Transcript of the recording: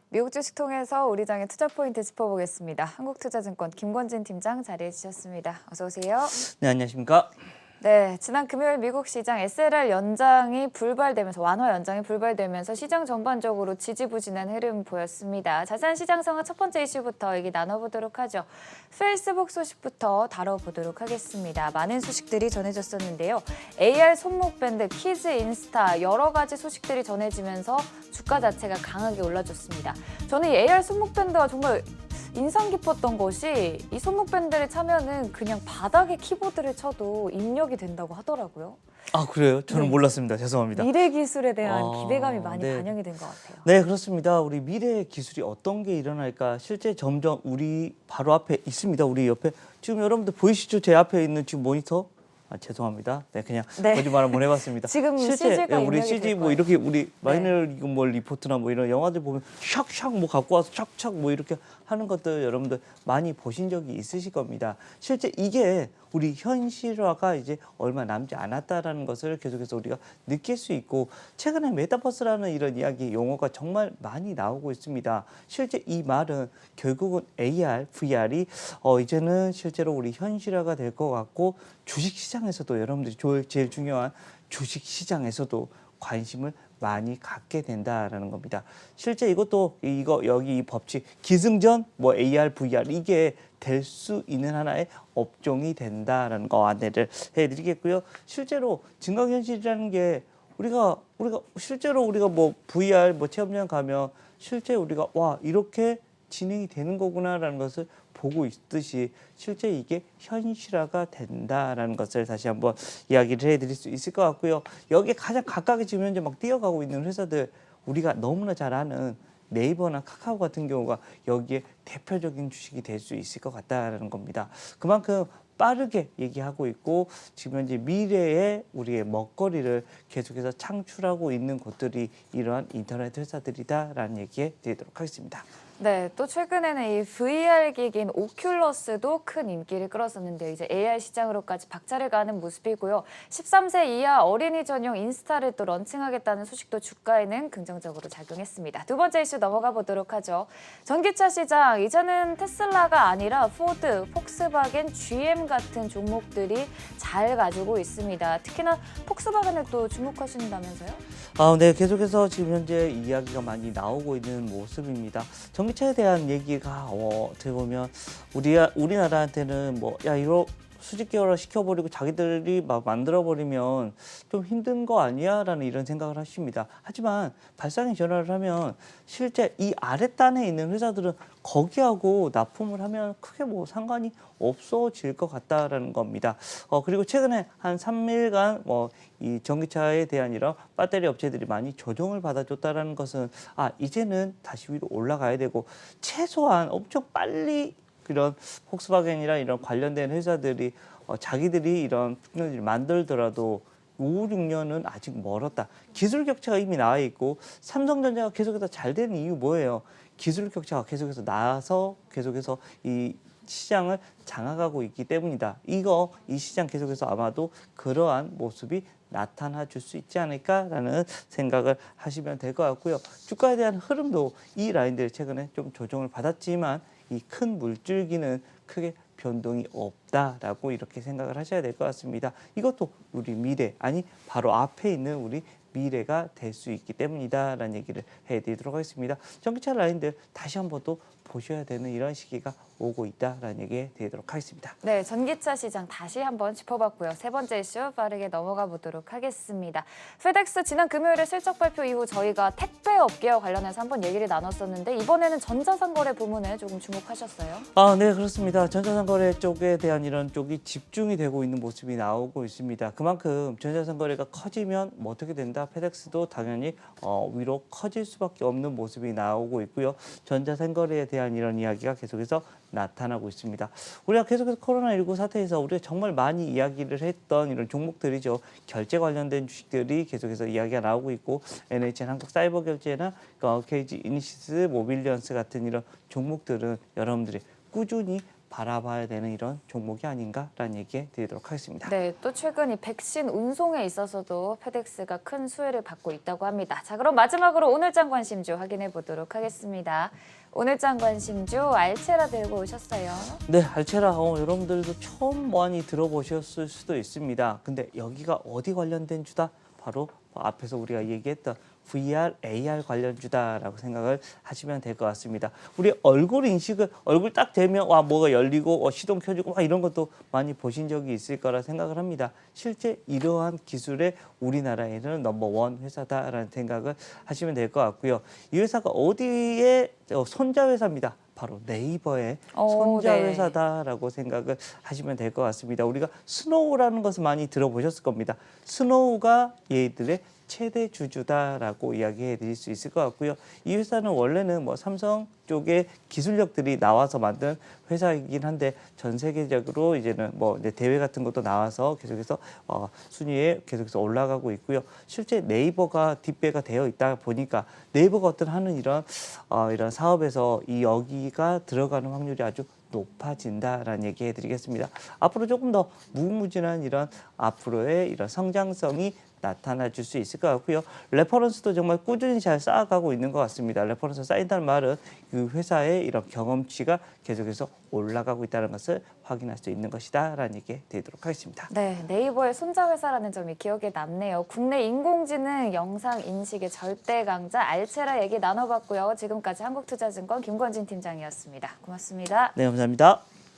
미국 주식 통해서 우리 장의 투자 포인트 짚어보겠습니다. 한국투자증권 김권진 팀장 자리해 주셨습니다. 어서 오세요. 네, 안녕하십니까? 네, 지난 금요일 미국 시장 SLR 연장이 불발되면서 완화 연장이 불발되면서 시장 전반적으로 지지부진한 흐름 보였습니다. 자세한 시장 상황 첫 번째 이슈부터 얘기 나눠보도록 하죠. 페이스북 소식부터 다뤄보도록 하겠습니다. 많은 소식들이 전해졌었는데요. AR 손목 밴드, 키즈 인스타 여러 가지 소식들이 전해지면서 주가 자체가 강하게 올라줬습니다. 저는 이 AR 손목 밴드가 정말 인상 깊었던 것이 이 손목 밴드를 차면은 그냥 바닥에 키보드를 쳐도 입력이 된다고 하더라고요. 아, 그래요? 저는 네. 몰랐습니다. 죄송합니다. 미래 기술에 대한 기대감이 많이 네. 반영이 된 것 같아요. 네, 그렇습니다. 우리 미래 기술이 어떤 게 일어날까 실제 점점 우리 바로 앞에 있습니다. 우리 옆에 지금 여러분들 보이시죠? 제 앞에 있는 지금 모니터. 아, 죄송합니다. 네, 그냥 네. 거짓말 한번 해봤습니다. 지금 실제 CG가 우리 입력이 CG 될 뭐 거예요. 이렇게 우리 마이너리그 뭐 리포트나 뭐 이런 영화들 보면 샥샥 뭐 갖고 와서 샥샥 뭐 이렇게 하는 것들 여러분들 많이 보신 적이 있으실 겁니다. 실제 이게 우리 현실화가 이제 얼마 남지 않았다라는 것을 계속해서 우리가 느낄 수 있고, 최근에 메타버스라는 이런 이야기 용어가 정말 많이 나오고 있습니다. 실제 이 말은 결국은 AR, VR이 이제는 실제로 우리 현실화가 될 것 같고, 주식시장에서도 여러분들이 제일 중요한 주식시장에서도 관심을 많이 갖게 된다라는 겁니다. 실제 이것도 여기 이 법칙 기승전 뭐 AR, VR 이게 될 수 있는 하나의 업종이 된다라는 거 안내를 해드리겠고요. 실제로 증강현실이라는 게 우리가 실제로 우리가 뭐 VR 뭐 체험장 가면 실제 우리가 와 이렇게 진행이 되는 거구나라는 것을 보고 있듯이 실제 이게 현실화가 된다라는 것을 다시 한번 이야기를 해드릴 수 있을 것 같고요. 여기에 가장 가깝게 지금 현재 막 뛰어가고 있는 회사들, 우리가 너무나 잘 아는 네이버나 카카오 같은 경우가 여기에 대표적인 주식이 될 수 있을 것 같다라는 겁니다. 그만큼 빠르게 얘기하고 있고 지금 현재 미래의 우리의 먹거리를 계속해서 창출하고 있는 곳들이 이러한 인터넷 회사들이다라는 얘기에 드리도록 하겠습니다. 네, 또 최근에는 이 VR 기기인 오큘러스도 큰 인기를 끌었었는데 이제 AR 시장으로까지 박차를 가는 모습이고요. 13세 이하 어린이 전용 인스타를 또 런칭하겠다는 소식도 주가에는 긍정적으로 작용했습니다. 두 번째 이슈 넘어가 보도록 하죠. 전기차 시장, 이제는 테슬라가 아니라 포드, 폭스바겐, GM 같은 종목들이 잘 가지고 있습니다. 특히나 폭스바겐을 또 주목하신다면서요? 네, 계속해서 지금 현재 이야기가 많이 나오고 있는 모습입니다. 전기차에 대한 얘기가 어떻게 보면 우리나라한테는 뭐 이거 수직 계열화 시켜버리고 자기들이 막 만들어버리면 좀 힘든 거 아니야? 라는 이런 생각을 하십니다. 하지만 발상의 전환을 하면 실제 이 아랫단에 있는 회사들은 거기하고 납품을 하면 크게 뭐 상관이 없어질 것 같다라는 겁니다. 그리고 최근에 한 3일간 이 전기차에 대한 이런 배터리 업체들이 많이 조정을 받아줬다라는 것은 이제는 다시 위로 올라가야 되고, 최소한 엄청 빨리 이런 폭스바겐이나 이런 관련된 회사들이 자기들이 이런 테크놀로지를 만들더라도 5, 6년은 아직 멀었다. 기술 격차가 이미 나와 있고, 삼성전자가 계속해서 잘 되는 이유 뭐예요? 기술 격차가 계속해서 나와서 계속해서 이 시장을 장악하고 있기 때문이다. 이 시장 계속해서 아마도 그러한 모습이 나타나 줄 수 있지 않을까라는 생각을 하시면 될 것 같고요. 주가에 대한 흐름도 이 라인들 최근에 좀 조정을 받았지만 이 큰 물줄기는 크게 변동이 없다라고 이렇게 생각을 하셔야 될 것 같습니다. 이것도 우리 미래, 바로 앞에 있는 우리 미래가 될 수 있기 때문이다라는 얘기를 해드리도록 하겠습니다. 전기차 라인들 다시 한번 또 보셔야 되는 이런 시기가 오고 있다라는 얘기 드리도록 하겠습니다. 네, 전기차 시장 다시 한번 짚어봤고요. 세 번째 이슈 빠르게 넘어가 보도록 하겠습니다. 페덱스 지난 금요일에 실적 발표 이후 저희가 택배 업계와 관련해서 한번 얘기를 나눴었는데 이번에는 전자상거래 부문에 조금 주목하셨어요? 네, 그렇습니다. 전자상거래 쪽에 대한 이런 쪽이 집중이 되고 있는 모습이 나오고 있습니다. 그만큼 전자상거래가 커지면 뭐 어떻게 된다? 페덱스도 당연히 위로 커질 수밖에 없는 모습이 나오고 있고요. 전자상거래에 대한 이런 이야기가 계속해서 나타나고 있습니다. 우리가 계속해서 코로나19 사태에서 우리가 정말 많이 이야기를 했던 이런 종목들이죠. 결제 관련된 주식들이 계속해서 이야기가 나오고 있고, NHN 한국사이버결제나 KG 이니시스, 모빌리언스 같은 이런 종목들은 여러분들이 꾸준히 바라봐야 되는 이런 종목이 아닌가라는 얘기 드리도록 하겠습니다. 네, 또 최근 이 백신 운송에 있어서도 페덱스가 큰 수혜를 받고 있다고 합니다. 자, 그럼 마지막으로 오늘장 관심주 확인해 보도록 하겠습니다. 오늘장 관심주 알체라 들고 오셨어요. 네, 알체라 여러분들도 처음 많이 들어보셨을 수도 있습니다. 근데 여기가 어디 관련된 주다? 바로 앞에서 우리가 얘기했던 VR, AR 관련주다라고 생각을 하시면 될 것 같습니다. 우리 얼굴 인식을 얼굴 딱 대면 와 뭐가 열리고 시동 켜지고 막 이런 것도 많이 보신 적이 있을 거라 생각을 합니다. 실제 이러한 기술에 우리나라에는 넘버원 회사다라는 생각을 하시면 될 것 같고요. 이 회사가 어디에 손자 회사입니다. 바로 네이버의 손자 네. 회사다라고 생각을 하시면 될 것 같습니다. 우리가 스노우라는 것을 많이 들어보셨을 겁니다. 스노우가 얘들의 최대 주주다라고 이야기해 드릴 수 있을 것 같고요. 이 회사는 원래는 뭐 삼성 쪽의 기술력들이 나와서 만든 회사이긴 한데 전 세계적으로 이제는 뭐 이제 대회 같은 것도 나와서 계속해서 순위에 계속해서 올라가고 있고요. 실제 네이버가 뒷배가 되어 있다 보니까 네이버가 어떤 하는 이런 사업에서 이 여기가 들어가는 확률이 아주 높아진다라는 얘기 해드리겠습니다. 앞으로 조금 더 무궁무진한 이런 앞으로의 이런 성장성이 나타나 줄 수 있을 것 같고요. 레퍼런스도 정말 꾸준히 잘 쌓아가고 있는 것 같습니다. 레퍼런스 쌓인다는 말은 그 회사의 이런 경험치가 계속해서 올라가고 있다는 것을 확인할 수 있는 것이다라는 얘기 드리도록 하겠습니다. 네, 네이버의 손자 회사라는 점이 기억에 남네요. 국내 인공지능 영상 인식의 절대 강자 알체라 얘기 나눠봤고요. 지금까지 한국투자증권 김건진 팀장이었습니다. 고맙습니다. 네, 감사합니다.